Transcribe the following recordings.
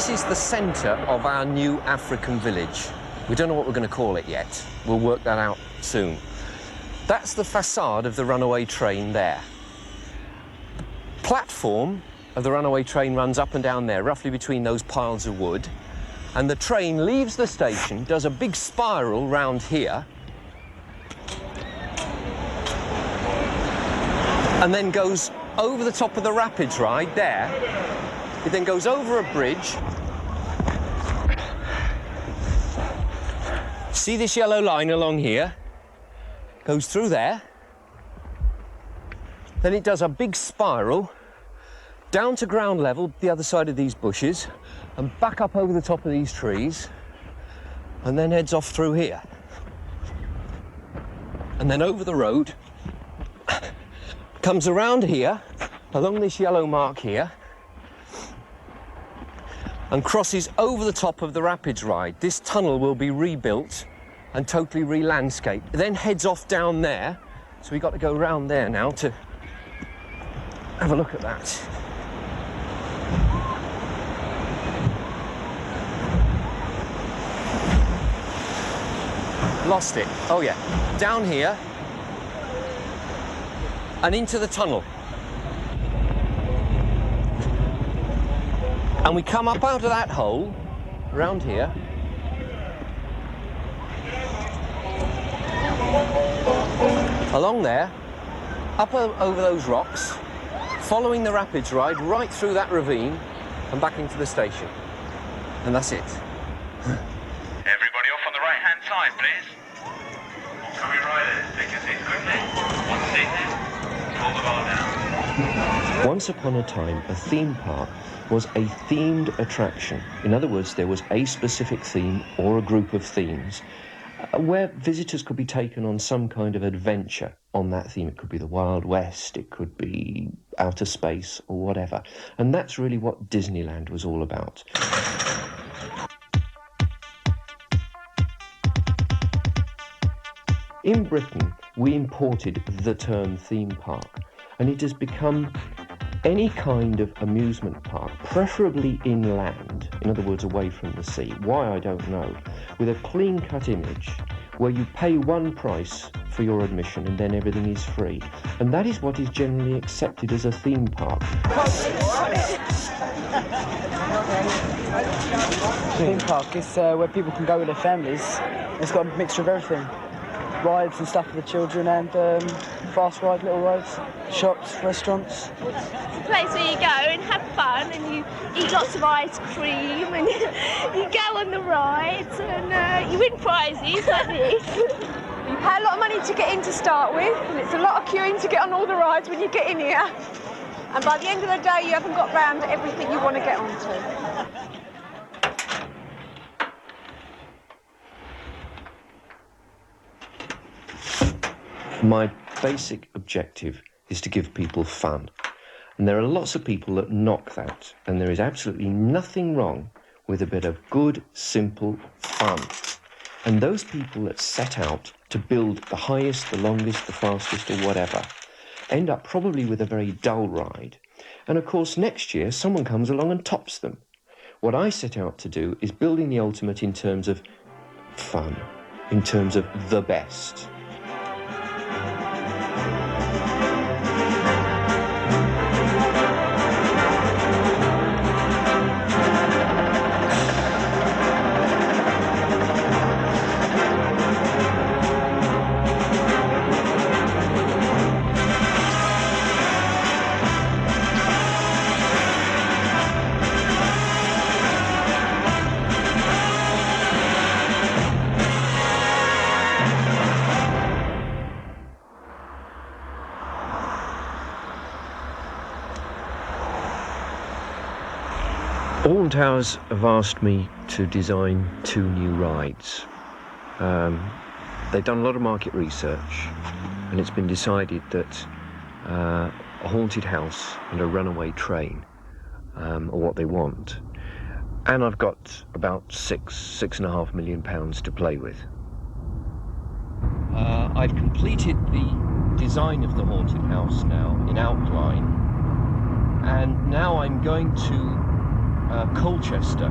This is the centre of our new African village. We don't know what we're going to call it yet. We'll work that out soon. That's the facade of the runaway train there. The platform of the runaway train runs up and down there, roughly between those piles of wood. And the train leaves the station, does a big spiral round here, and then goes over the top of the rapids ride there. It then goes over a bridge. See this yellow line along here? Goes through there. Then it does a big spiral down to ground level, the other side of these bushes, and back up over the top of these trees, and then heads off through here. And then over the road, comes around here, along this yellow mark here, and crosses over the top of the rapids ride. This tunnel will be rebuilt and totally re-landscaped. It then heads off down there, so we've got to go round there now to have a look at that. Lost it. Oh yeah, down here and into the tunnel. And we come up out of that hole, around here, along there, up over those rocks, following the rapids ride right through that ravine and back into the station. And that's it. Everybody off on the right-hand side, please. Coming riders, take your seats quickly. One seat in, pull the bar down. Once upon a time, a theme park was a themed attraction. In other words, there was a specific theme or a group of themes where visitors could be taken on some kind of adventure on that theme. It could be the Wild West, it could be outer space or whatever. And that's really what Disneyland was all about. In Britain, we imported the term theme park, and it has become any kind of amusement park, preferably inland, in other words, away from the sea. Why, I don't know. With a clean-cut image where you pay one price for your admission and then everything is free. And that is what is generally accepted as a theme park. Theme park is where people can go with their families. It's got a mixture of everything. Rides and stuff for the children, and fast ride, little rides, shops, restaurants. It's a place where you go and have fun, and you eat lots of ice cream, and you go on the rides, and you win prizes like this. You pay a lot of money to get in to start with, and it's a lot of queuing to get on all the rides when you get in here. And by the end of the day, you haven't got round to everything you want to get onto. My basic objective is to give people fun. And there are lots of people that knock that, and there is absolutely nothing wrong with a bit of good, simple fun. And those people that set out to build the highest, the longest, the fastest, or whatever, end up probably with a very dull ride. And of course, next year, someone comes along and tops them. What I set out to do is building the ultimate in terms of fun, in terms of the best. Alton Towers have asked me to design 2 new rides. They've done a lot of market research, and it's been decided that a haunted house and a runaway train are what they want. And I've got about £6.5 million to play with. I've completed the design of the haunted house now in outline, and now I'm going to Colchester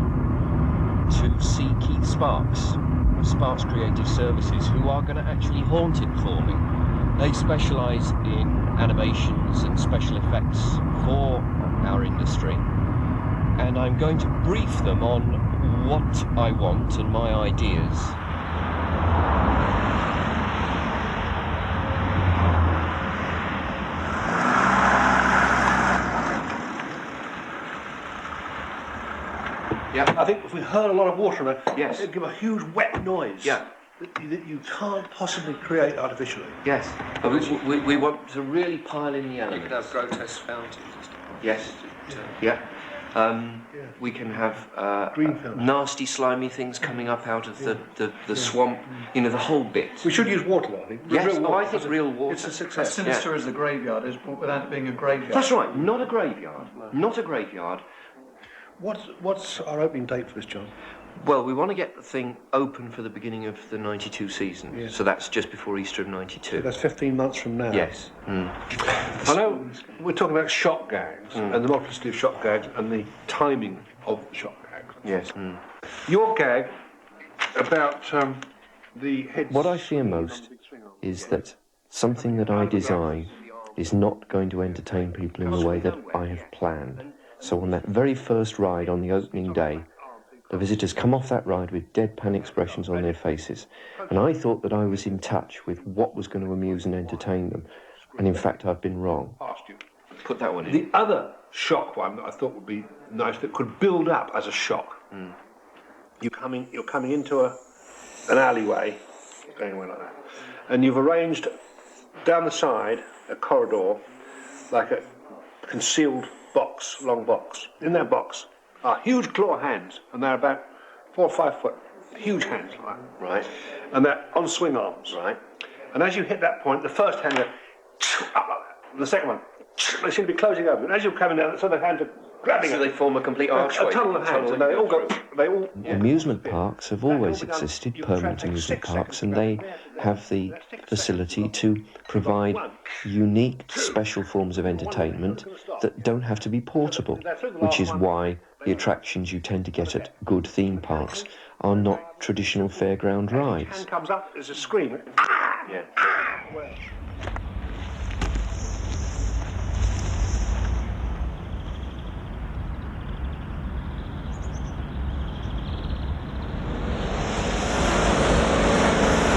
to see Keith Sparks of Sparks Creative Services, who are going to actually haunt it for me. They specialise in animations and special effects for our industry, and I'm going to brief them on what I want and my ideas. Yeah, I think if we heard a lot of water in it, Yes. it'd give a huge wet noise. Yeah. That you can't possibly create artificially. Yes, we want to really pile in the elements. You could have grotesque fountains and stuff. Yes, yeah. We can have Green fountains. nasty, slimy things coming up out of the swamp. You know, the whole bit. We should use water, though, I think. Yes, Real water. I think real water. It's a As success. sinister as the graveyard is, but without it being a graveyard. That's right. Not a graveyard. Not a graveyard. What's our opening date for this, John? Well, we want to get the thing open for the beginning of the 92 season. Yeah. So that's just before Easter of 92. That's 15 months from now. Yes. Mm. I know we're talking about shot gags and the multiplicity of shot gags and the timing of the shot gags. Yes. Mm. Your gag about the head. What I fear most is that something that I design is not going to entertain people in the way that I have planned. So on that very first ride on the opening day, the visitors come off that ride with deadpan expressions on their faces. And I thought that I was in touch with what was going to amuse and entertain them. And in fact, I've been wrong. Put that one in. The other shock one that I thought would be nice, that could build up as a shock. You're coming into an alleyway, going away like that, and you've arranged down the side a corridor, like a concealed box, long box. In that box are huge claw hands, and they're about 4 or 5 foot. Huge hands, like that. Right. And they're on swing arms. Right. And as you hit that point, the first hand goes up like that. And the second one, they seem to be closing over. And as you're coming down, so the hands are grabbing So it. they form a complete archway. A tunnel of hands, and they all go. Amusement parks have always existed, permanent amusement parks, and they have the facility to provide unique, special forms of entertainment that don't have to be portable, which is why the attractions you tend to get at good theme parks are not traditional fairground rides. Hand comes up, there's a scream. Yeah.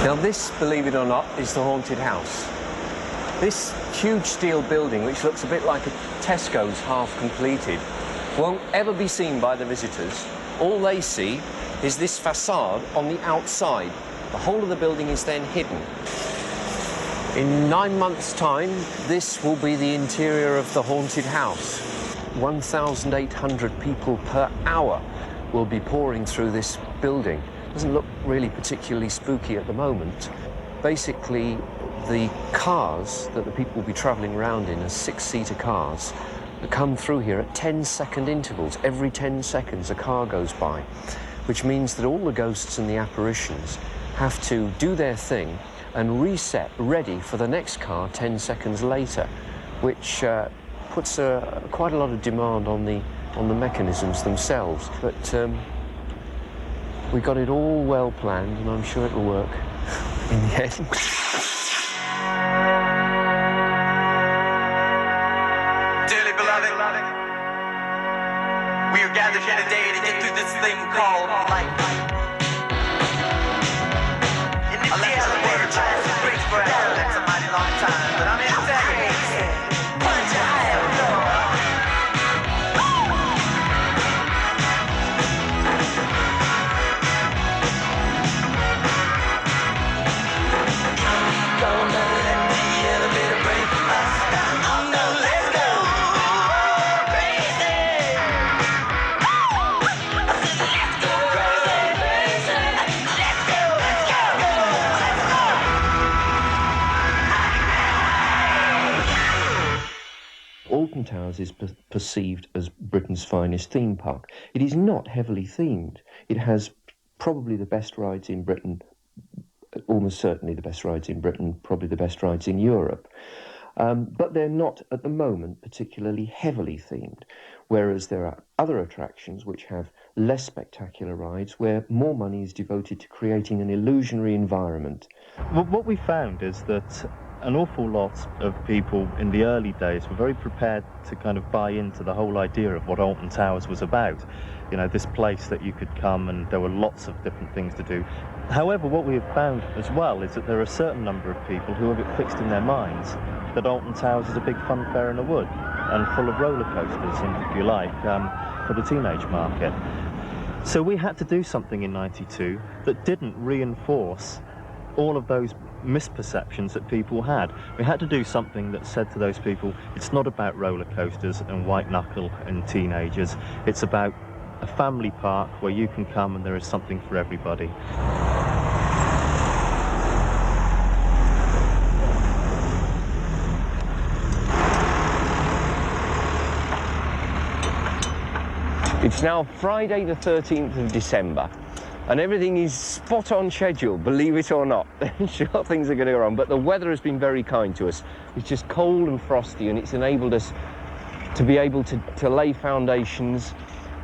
Now this, believe it or not, is the haunted house. This huge steel building, which looks a bit like a Tesco's half completed, won't ever be seen by the visitors. All they see is this facade on the outside. The whole of the building is then hidden. In 9 months' time, this will be the interior of the haunted house. 1,800 people per hour will be pouring through this building. Doesn't look really particularly spooky at the moment. Basically, the cars that the people will be travelling around in are 6-seater cars that come through here at 10-second intervals. Every 10 seconds a car goes by, which means that all the ghosts and the apparitions have to do their thing and reset ready for the next car 10 seconds later, which puts quite a lot of demand on the mechanisms themselves. But we got it all well planned, and I'm sure it'll work in the end. Dearly beloved, we are gathered here today to get through this thing called life. And if the other word tries to break forever, that's a mighty long time. But I'm here to tell you, punch your hell, Lord. Gonna let me get a bit of break from us. Oh no, let's go crazy. I said let's go crazy. Let's go, let's go, let's go. Alton Towers is perceived as Britain's finest theme park. It is not heavily themed. It has probably the best rides in Britain, almost certainly the best rides in Britain, probably the best rides in Europe. But they're not, at the moment, particularly heavily themed. Whereas there are other attractions which have less spectacular rides where more money is devoted to creating an illusionary environment. Well, what we found is that an awful lot of people in the early days were very prepared to kind of buy into the whole idea of what Alton Towers was about. You know, this place that you could come and there were lots of different things to do. However, what we have found as well is that there are a certain number of people who have it fixed in their minds that Alton Towers is a big fun fair in the wood and full of roller coasters, and if you like, for the teenage market. So we had to do something in '92 that didn't reinforce all of those misperceptions that people had. We had to do something that said to those people, it's not about roller coasters and white knuckle and teenagers, it's about a family park where you can come and there is something for everybody. It's now Friday the 13th of December and everything is spot on schedule, believe it or not. Sure, things are going to go wrong, but the weather has been very kind to us. It's just cold and frosty and it's enabled us to be able to lay foundations,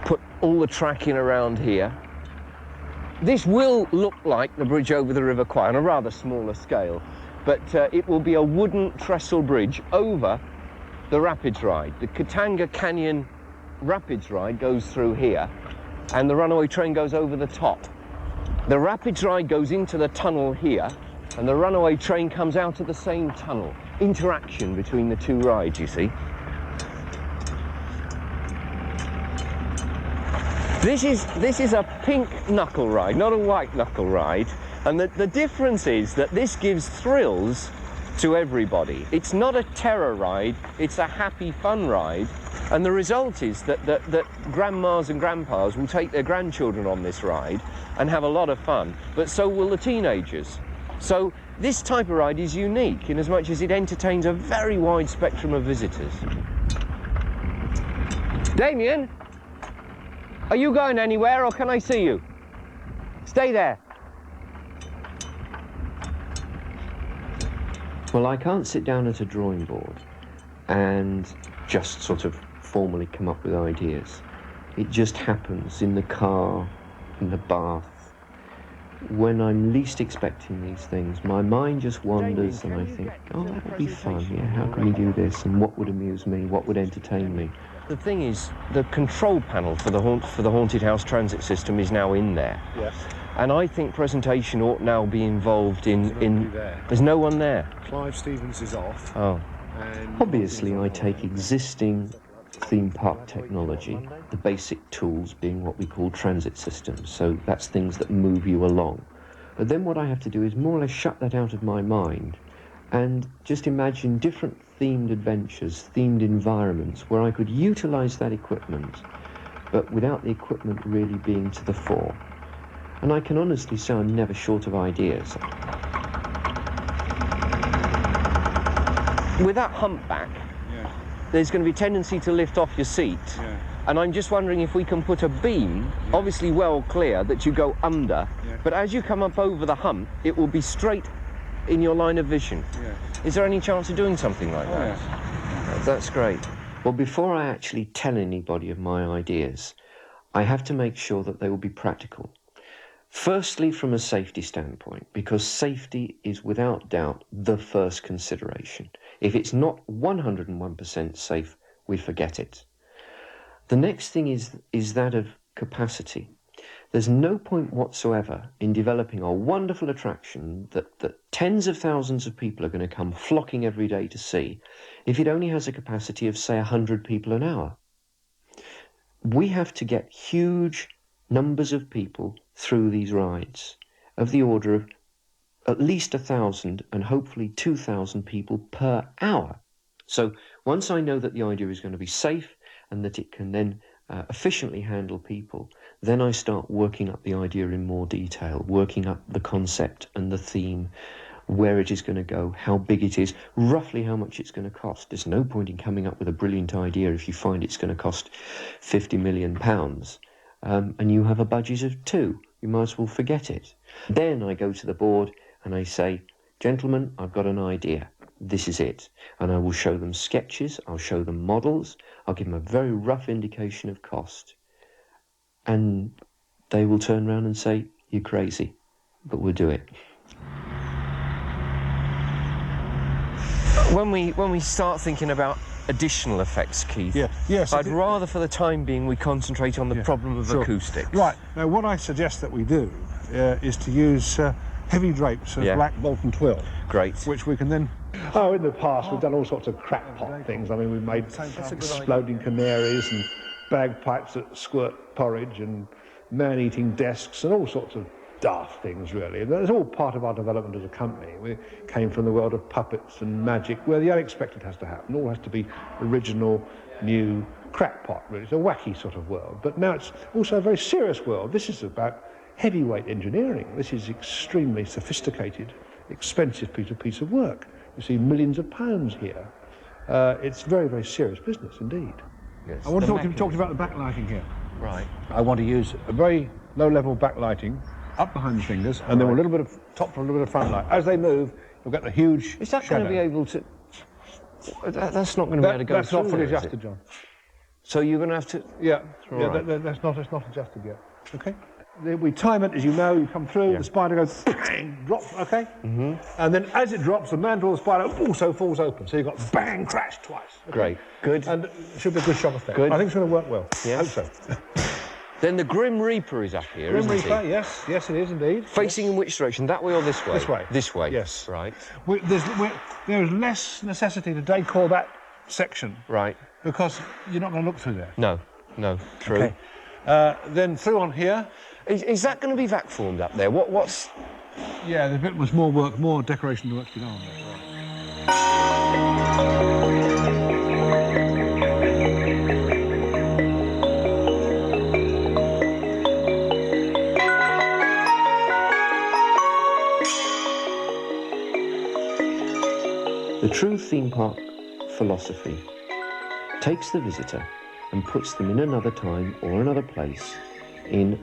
put all the tracking around here. This will look like the bridge over the River Kwai on a rather smaller scale, but it will be a wooden trestle bridge over the Rapids ride. The Katanga Canyon Rapids ride goes through here and the runaway train goes over the top. The Rapids ride goes into the tunnel here and the runaway train comes out of the same tunnel. Interaction between the two rides, you see. This is a pink knuckle ride, not a white knuckle ride, and the difference is that this gives thrills to everybody. It's not a terror ride, it's a happy fun ride, and the result is that grandmas and grandpas will take their grandchildren on this ride and have a lot of fun, but so will the teenagers. So this type of ride is unique in as much as it entertains a very wide spectrum of visitors. Damien, are you going anywhere or can I see you? Stay there. Well, I can't sit down at a drawing board and just sort of formally come up with ideas. It just happens in the car, in the bath. When I'm least expecting these things, my mind just wanders and I think, oh, that would be fun, yeah, how can we do this? And what would amuse me? What would entertain me? The thing is, the control panel for the Haunted House transit system is now in there. Yes. And I think presentation ought now be involved in there's no one there. Clive Stevens is off. Oh. And Obviously, I take existing theme park technology, the basic tools being what we call transit systems, so that's things that move you along. But then what I have to do is more or less shut that out of my mind and just imagine different themed adventures, themed environments where I could utilize that equipment, but without the equipment really being to the fore. And I can honestly say I'm never short of ideas. With that humpback, there's going to be a tendency to lift off your seat. And I'm just wondering if we can put a beam, obviously well clear, that you go under, but as you come up over the hump, it will be straight in your line of vision. Is there any chance of doing something like that? That's great. Well, before I actually tell anybody of my ideas, I have to make sure that they will be practical. Firstly, from a safety standpoint, because safety is without doubt the first consideration. If it's not 101% safe, we forget it. The next thing is that of capacity. There's no point whatsoever in developing a wonderful attraction that tens of thousands of people are going to come flocking every day to see if it only has a capacity of, say, 100 people an hour. We have to get huge numbers of people through these rides, of the order of at least 1,000 and hopefully 2,000 people per hour. So once I know that the idea is going to be safe and that it can then efficiently handle people, then I start working up the idea in more detail, working up the concept and the theme, where it is going to go, how big it is, roughly how much it's going to cost. There's no point in coming up with a brilliant idea if you find it's going to cost £50 million and you have a budget of 2. You might as well forget it. Then I go to the board and I say, gentlemen, I've got an idea. this is it. And I will show them sketches, I'll show them models, I'll give them a very rough indication of cost. And they will turn around and say, you're crazy, but we'll do it. When we start thinking about additional effects, Keith, yes, I'd rather for the time being we concentrate on the problem of acoustics. Right, now what I suggest that we do is to use heavy drapes of black molten twill. Great. Which we can then... Oh, in the past we've done all sorts of crackpot things. I mean, we've made exploding canaries and bagpipes that squirt porridge and man-eating desks and all sorts of daft things, really. And that's all part of our development as a company. We came from the world of puppets and magic, where the unexpected has to happen. It all has to be original, new, crackpot, really. It's a wacky sort of world. But now it's also a very serious world. This is about heavyweight engineering. This is extremely sophisticated, expensive piece of work. You see millions of pounds here. It's very, very serious business indeed. Yes. I want to talk to you about the backlighting here. Right. I want to use a very low-level backlighting up behind the fingers, and then a little bit of top to a little bit of front light. As they move, you'll get the huge Is that shadow. going to be able to... That's not going to be able to go That's through not fully there, is adjusted, it? John. So you're going to have to... Yeah, Right. that's not adjusted yet. Okay. We time it, as you know. You come through, the spider goes bang, drops. Okay. And then as it drops, the mantle of the spider also falls open. So you've got bang, crash twice. Okay? Great. Good. And it should be a good shock effect. Good. I think it's going to work well. Yes. Hope so. Then the Grim Reaper is up here, Grim isn't Reaper, he? yes, it is indeed. Facing in which direction? That way or this way? This way. This way. Yes. Right. There's less necessity to decor that section. Right. Because you're not going to look through there. No. True. Okay. Then through on here. Is that going to be vac formed up there? What's... Yeah, there's a bit more work, more decoration work to be done on there. The true theme park philosophy takes the visitor and puts them in another time or another place in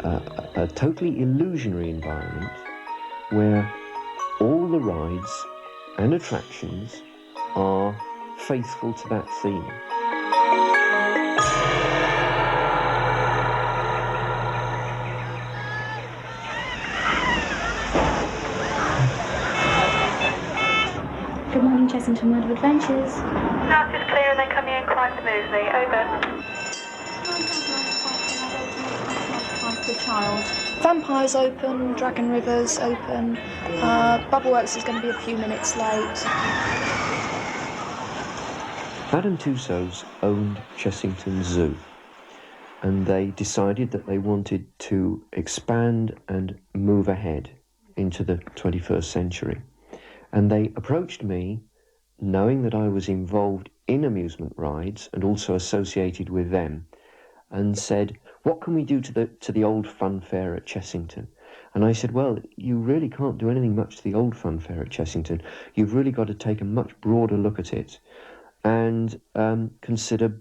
a totally illusionary environment where all the rides and attractions are faithful to that theme. Good morning, Chessington World of Adventures. House is clear and then coming in quite smoothly. Over. Vampire's open, Dragon River's open, Bubbleworks is going to be a few minutes late. Madame Tussauds owned Chessington Zoo, and they decided that they wanted to expand and move ahead into the 21st century. And they approached me, knowing that I was involved in amusement rides and also associated with them, and said, what can we do to the old fun fair at Chessington? And I said, well, you really can't do anything much to the old fun fair at Chessington. You've really got to take a much broader look at it and consider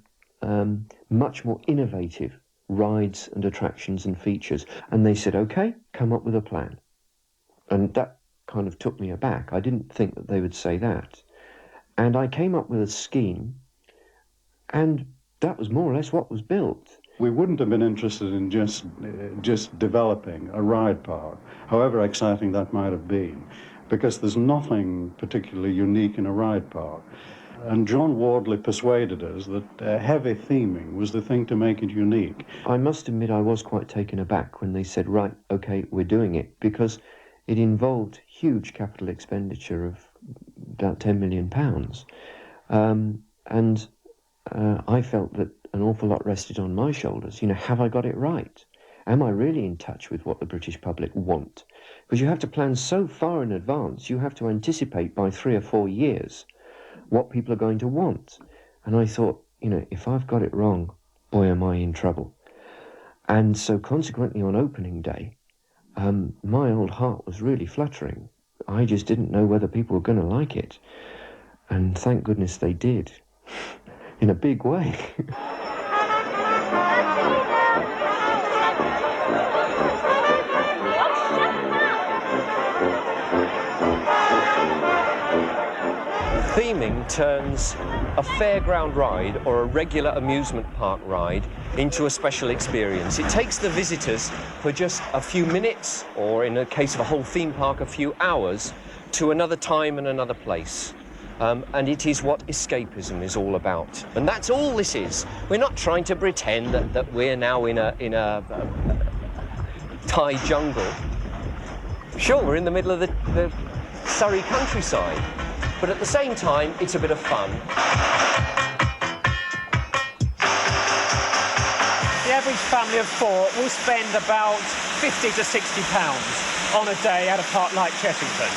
much more innovative rides and attractions and features. And they said, okay, come up with a plan. And that kind of took me aback. I didn't think that they would say that. And I came up with a scheme, and that was more or less what was built. We wouldn't have been interested in just developing a ride park, however exciting that might have been, because there's nothing particularly unique in a ride park. And John Wardley persuaded us that heavy theming was the thing to make it unique. I must admit I was quite taken aback when they said, right, okay, we're doing it, because it involved huge capital expenditure of about £10 million. I felt that an awful lot rested on my shoulders. You know, have I got it right? Am I really in touch with what the British public want? Because you have to plan so far in advance, you have to anticipate by 3 or 4 years what people are going to want. And I thought, you know, if I've got it wrong, boy, am I in trouble. And so consequently on opening day, my old heart was really fluttering. I just didn't know whether people were going to like it. And thank goodness they did, in a big way. Theming turns a fairground ride or a regular amusement park ride into a special experience. It takes the visitors for just a few minutes, or in the case of a whole theme park, a few hours, to another time and another place. And it is what escapism is all about. And that's all this is. We're not trying to pretend that we're now in a Thai jungle. Sure, we're in the middle of the Surrey countryside, but at the same time, it's a bit of fun. The average family of 4 will spend about £50 to £60 on a day at a park like Chessington.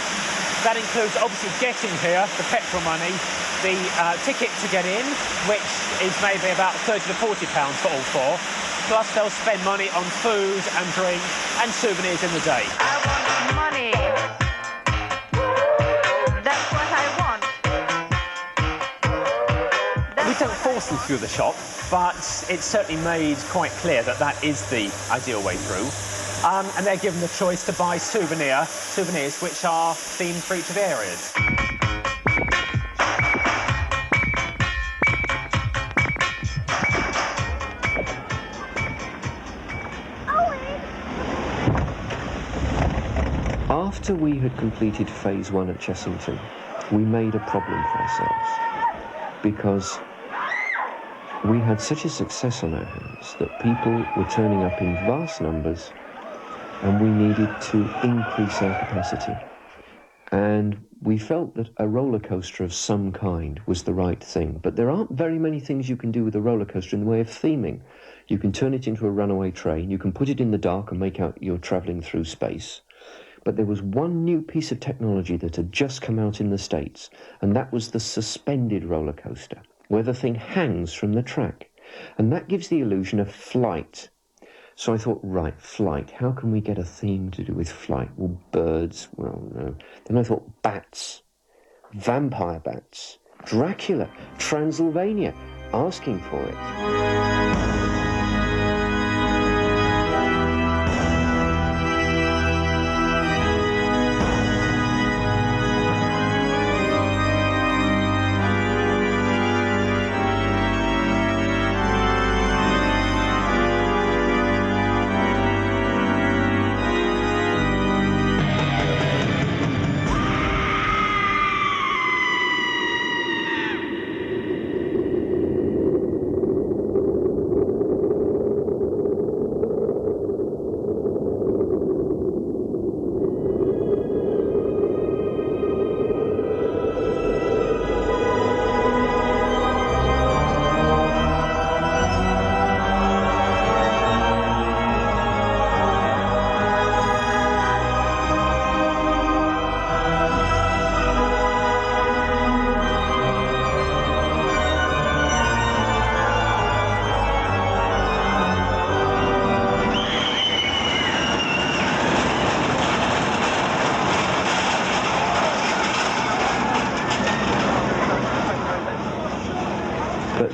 That includes obviously getting here, the petrol money, the ticket to get in, which is maybe about £30 to £40 for all 4. Plus they'll spend money on food and drink and souvenirs in the day. I want money. That's what I want. We don't force them through the shop, but it's certainly made quite clear that that is the ideal way through. And they're given the choice to buy souvenirs which are themed for each of the areas. After we had completed phase 1 at Chessington, we made a problem for ourselves because we had such a success on our hands that people were turning up in vast numbers, and we needed to increase our capacity. And we felt that a roller coaster of some kind was the right thing. But there aren't very many things you can do with a roller coaster in the way of theming. You can turn it into a runaway train, you can put it in the dark and make out you're travelling through space. But there was one new piece of technology that had just come out in the States, and that was the suspended roller coaster, where the thing hangs from the track. And that gives the illusion of flight. So I thought, right, flight. How can we get a theme to do with flight? Well, birds. Well, no. Then I thought bats. Vampire bats. Dracula. Transylvania. Asking for it.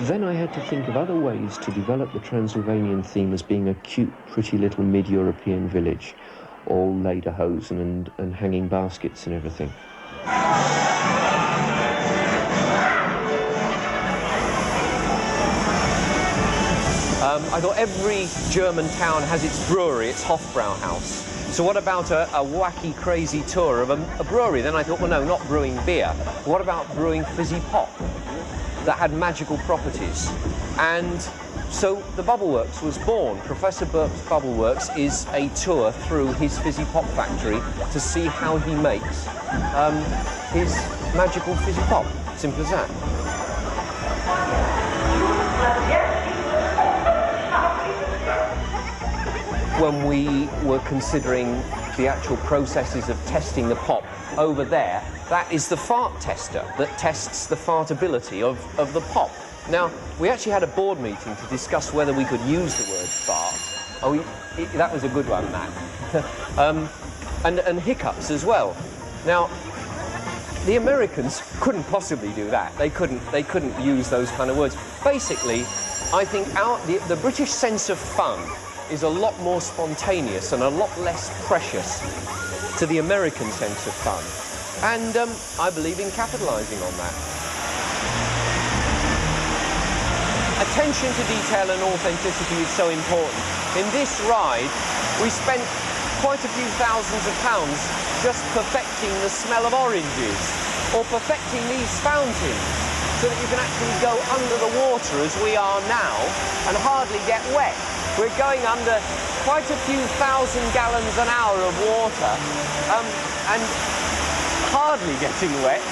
Then I had to think of other ways to develop the Transylvanian theme as being a cute, pretty little mid-European village, all lederhosen and hanging baskets and everything. I thought every German town has its brewery, its Hofbrauhaus. So what about a wacky, crazy tour of a brewery? Then I thought, well, no, not brewing beer. What about brewing fizzy pop that had magical properties? And so the Bubbleworks was born. Professor Burke's Bubbleworks is a tour through his fizzy pop factory to see how he makes his magical fizzy pop. Simple as that. When we were considering the actual processes of testing the pop over there, that is the fart tester that tests the fartability of the pop. Now, we actually had a board meeting to discuss whether we could use the word fart. Oh, that was a good one, Matt. And hiccups as well. Now, the Americans couldn't possibly do that. They couldn't use those kind of words. Basically, I think the British sense of fun is a lot more spontaneous and a lot less precious to the American sense of fun. And I believe in capitalising on that. attention to detail and authenticity is so important. In this ride, we spent quite a few thousands of pounds just perfecting the smell of oranges, or perfecting these fountains, so that you can actually go under the water as we are now and hardly get wet. We're going under quite a few thousand gallons an hour of water and hardly getting wet.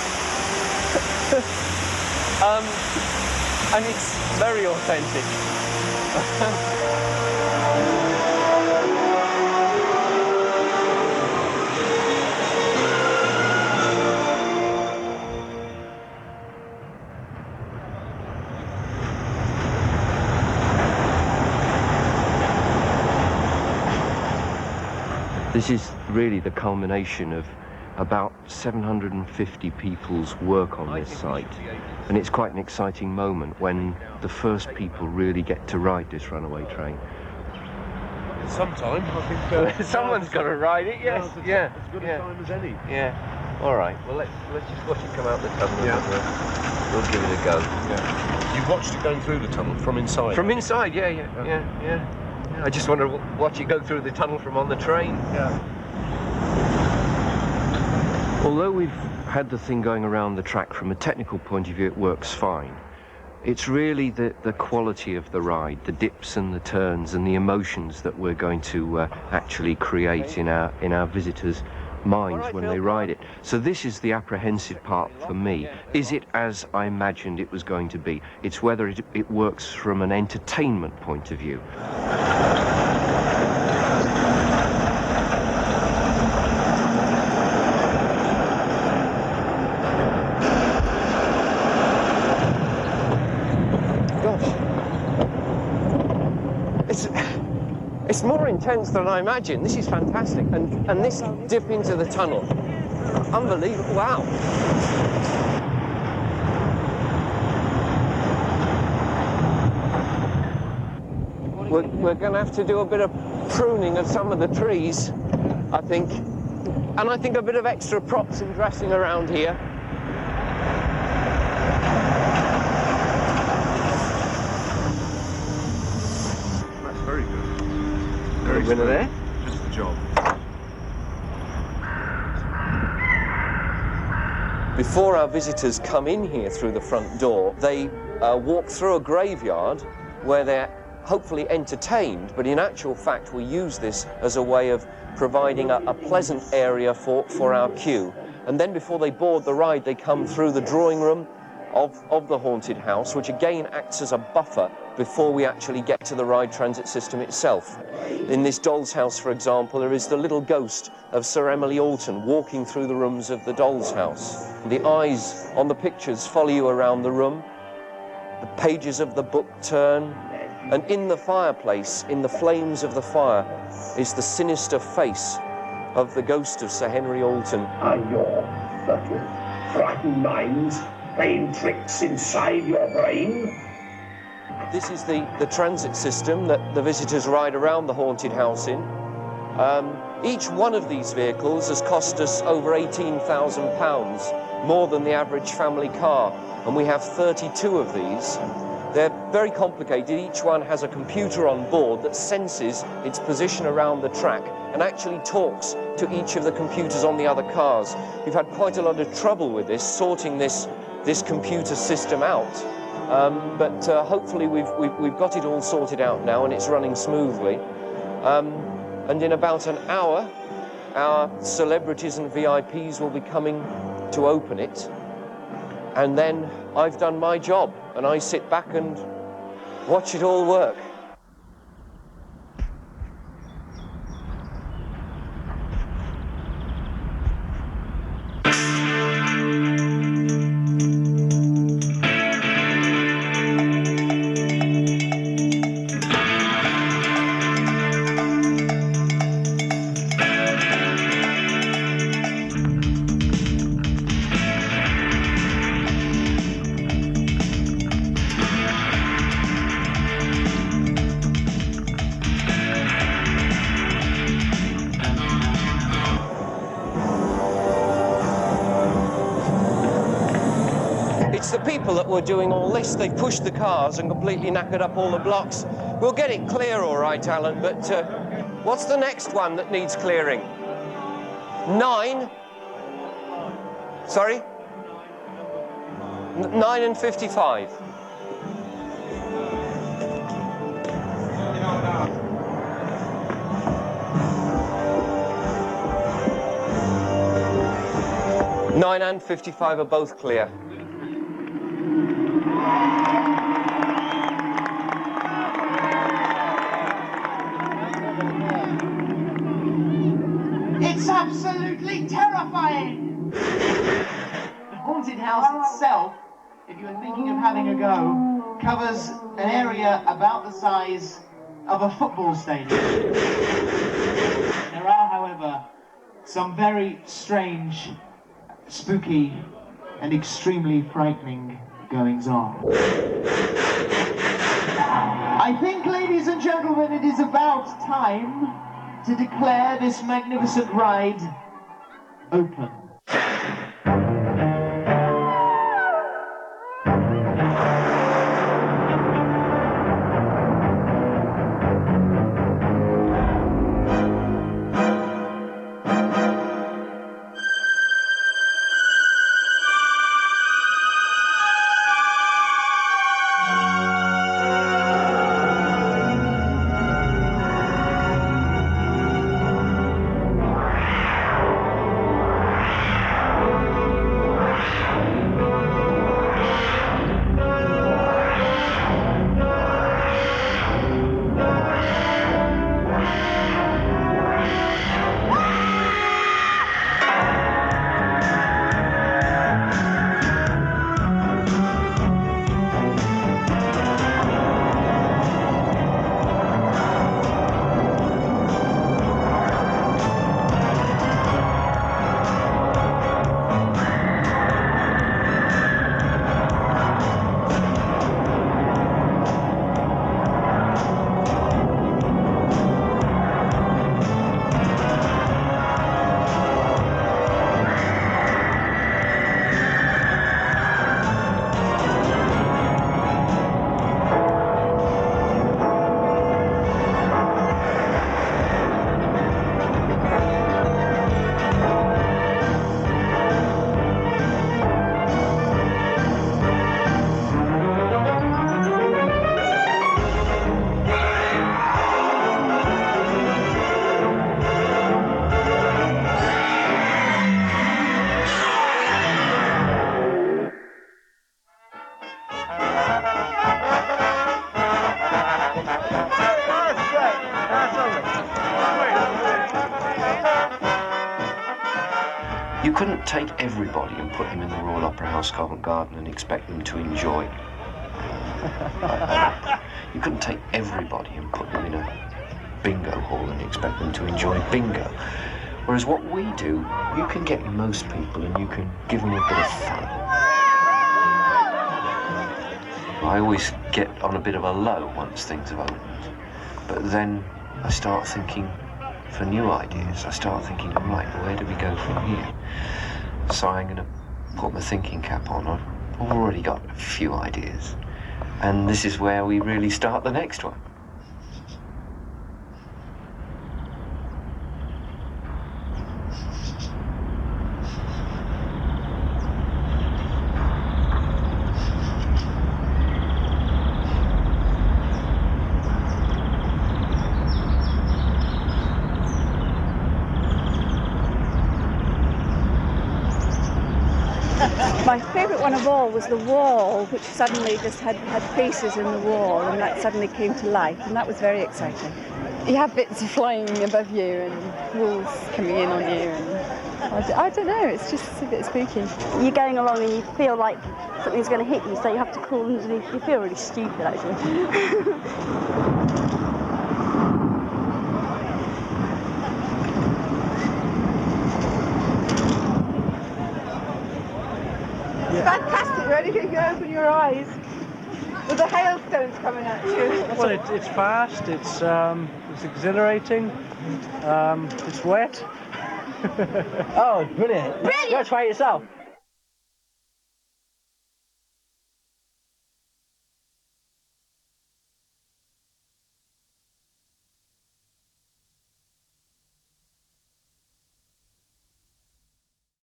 And it's very authentic. This is really the culmination of about 750 people's work on this site, and it's quite an exciting moment when the first people really get to ride this runaway train. Sometime, I think. Someone's got to ride it, yes. Yeah. As good a time as any. Yeah. All right. Well, let's just watch it come out the tunnel. Yeah. We'll give it a go. Yeah. You've watched it going through the tunnel from inside? From inside, yeah. I just want to watch it go through the tunnel from on the train. Yeah. Although we've had the thing going around the track, from a technical point of view, it works fine. It's really the quality of the ride, the dips and the turns and the emotions that we're going to actually create in our visitors' minds when they ride it. So this is the apprehensive part for me. Is it as I imagined it was going to be? It's whether it works from an entertainment point of view. It's more intense than I imagined. This is fantastic. And this dip into the tunnel, unbelievable. Wow. We're going to have to do a bit of pruning of some of the trees, I think. And I think a bit of extra props and dressing around here. Winner there. Just the job. Before our visitors come in here through the front door, they walk through a graveyard where they're hopefully entertained, but in actual fact we use this as a way of providing a pleasant area for our queue. And then before they board the ride, they come through the drawing room of the haunted house, which again acts as a buffer before we actually get to the ride transit system itself. In this doll's house, for example, there is the little ghost of Sir Emily Alton walking through the rooms of the doll's house. The eyes on the pictures follow you around the room. The pages of the book turn, and in the fireplace, in the flames of the fire, is the sinister face of the ghost of Sir Henry Alton. Are your little frightened minds playing tricks inside your brain? This is the transit system that the visitors ride around the haunted house in. Each one of these vehicles has cost us over £18,000, more than the average family car, and we have 32 of these. They're very complicated. Each one has a computer on board that senses its position around the track and actually talks to each of the computers on the other cars. We've had quite a lot of trouble with this, sorting this computer system out. But hopefully we've got it all sorted out now and it's running smoothly. And in about an hour, our celebrities and VIPs will be coming to open it. And then I've done my job and I sit back and watch it all work. it's the people that were doing all this. They pushed the cars and completely knackered up all the blocks. We'll get it clear, all right, Alan, but what's the next one that needs clearing? 9? Sorry? 9 and 55. Nine and 55 are both clear. It's absolutely terrifying! The haunted house itself, if you were thinking of having a go, covers an area about the size of a football stadium. There are, however, some very strange, spooky, and extremely frightening goings-on. I think, ladies and gentlemen, it is about time to declare this magnificent ride open. You couldn't take everybody and put them in the Royal Opera House Covent Garden and expect them to enjoy. You couldn't take everybody and put them in a bingo hall and expect them to enjoy bingo. Whereas what we do, you can get most people and you can give them a bit of fun. I always get on a bit of a low once things have opened. But then I start thinking for new ideas. I start thinking, right, where do we go from here? So I'm going to put my thinking cap on. I've already got a few ideas. And this is where we really start the next one. My favourite one of all was the wall, which suddenly just had faces in the wall, and that suddenly came to life, and that was very exciting. You have bits flying above you and walls coming in on you, and I don't know, it's just a bit spooky. You're going along and you feel like something's going to hit you, so you have to crawl underneath. You feel really stupid, actually. Fantastic, ready to go open your eyes with the hailstones coming at you. Well, it's fast, it's exhilarating, it's wet. Oh, brilliant. Go try it yourself.